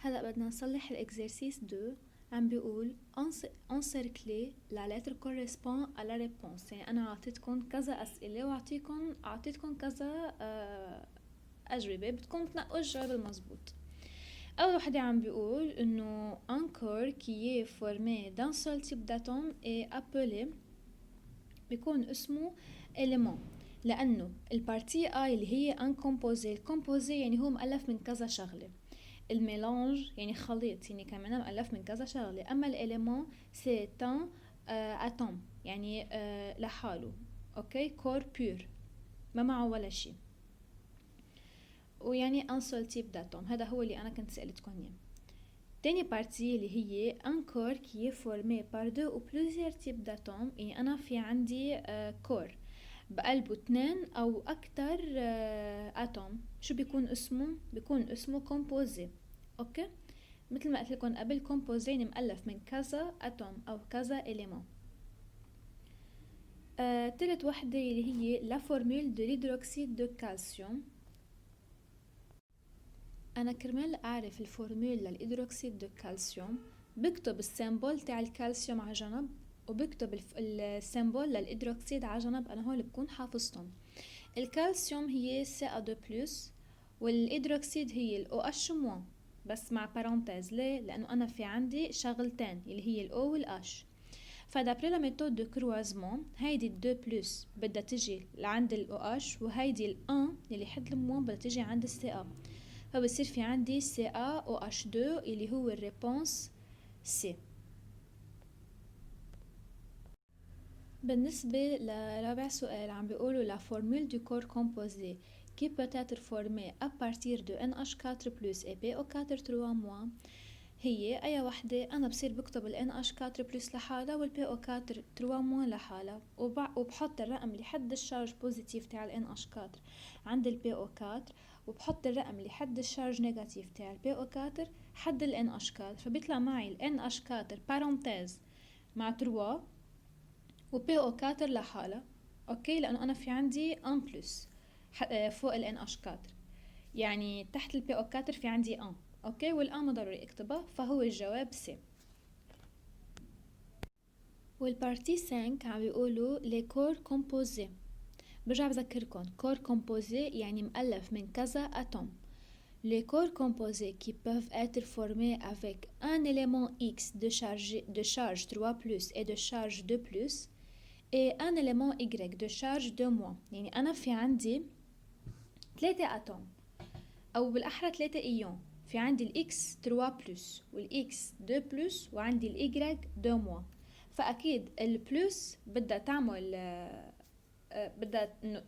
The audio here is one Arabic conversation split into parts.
هلا بدنا نصلح الاكزرسيس 2. عم بيقول encercler la lettre correspond à la réponse. يعني انا عطيتكم كذا اسئله وعطيتكم كذا اجوبه، بدكم تنقوا الجواب المزبوط. اول وحده عم بيقول انه un corps qui est formé d'un seul type d'atome est appelé، بيكون اسمه élément، لانه البارتي اي اللي هي un composé، الكومبوزي يعني هو مؤلف من كذا شغله، الميلانج يعني خليط يعني كمان مؤلف من كذا شغله، اما الاليمون سي ان اتوم يعني لحاله. اوكي، كور بيور ما معه ولا شيء، ويعني ان سول تيب داتوم. هذا هو اللي انا كنت سألتكم اياه. تاني بارتي اللي هي ان كور كي فورمي بار دو او بلوزير تيب داتوم، يعني انا في عندي كور بقلبه 2 او اكتر اتوم، شو بيكون اسمه؟ بيكون اسمه كومبوزي. اوكي، مثل ما قلت لكم قبل، كومبوزي يعني مؤلف من كذا اتوم او كذا اليمون. تالت وحدة اللي هي لا فورمول دو ليدروكسيد دو كالسيوم. انا كرمال اعرف الفورمول للهيدروكسيد دو كالسيوم بكتب السيمبول تاع الكالسيوم على جنب، وبكتب السيمبول للهيدروكسيد على جنب. انا هول بكون حافظتهم. الكالسيوم هي CA2+، والهيدروكسيد هي ال OH-، بس مع بارنتيز. ليه؟ لانه انا في عندي شغلتين اللي هي ال O وال H. فدابري لا ميثود دو كروازمون، هيدي ال 2+ بدها تجي لعند ال OH، وهيدي ال 1 اللي حد الموان بدها تجي عند ال CA، فبصير في عندي CaOH2 اللي هو الريبونس C. بالنسبة لرابع سؤال عم بيقولوا la formule du corps composé qui peut être formé à partir de NH4+ et PO4 3-، هي أي وحدة أنا بصير بكتب ال NH4+ لحالها وال PO4 3- لحالها، وبحط الرقم اللي حد الشارج بوزيتيف تاع ال NH4 عند ال PO4، وبحط الرقم اللي حد الشارج نيجاتيف تاع ال PO4 حد ال NH4، فبيطلع معي ال NH4 بارنتيز مع 3 و PO4 لحالها. اوكي، لانه انا في عندي ان بلس فوق ال NH4، يعني تحت ال PO4 في عندي ان. اوكي، والان ما ضروري اكتبها، فهو الجواب سي. والبارتي 5 عم بيقولوا لي كور كومبوزي. برجع بذكركم، كور كومبوزي يعني مؤلف من كذا اتوم. Les corps composés qui peuvent être formés avec un élément X de charge 3+ et de charge 2+, et un élément Y de charge 2-. يعني أنا في عندي 3 أتوم، أو بالأحرى 3 إيون. في عندي ال X 3+ وال X 2+، وعندي ال Y 2-. فأكيد البلس بدها تعمل بدها إنه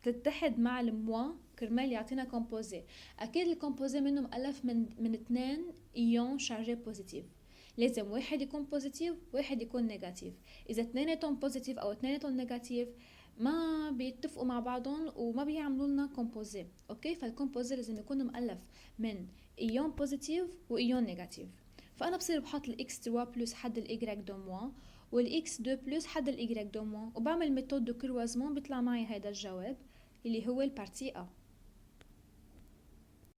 تتحد مع الموا كرمال يعطينا كومبوزي. أكيد الكومبوزي منه مؤلف من 2 إيون شارجي بوزيتيف، لازم واحد يكون بوزيتيف واحد يكون نيجاتيف. اذا اثنيناتهم بوزيتيف او اثنيناتهم نيجاتيف ما بيتفقوا مع بعضهم وما بيعملوا لنا كومبوزي. اوكي، فالكومبوزي لازم يكون مؤلف من ايون بوزيتيف وايون نيجاتيف. فانا بصير بحط الاكس 3+ حد الاي 2-، والاكس 2+ حد الاي 2-، وبعمل ميثود دو كروازمون، بيطلع معي هيدا الجواب اللي هو البارتي A.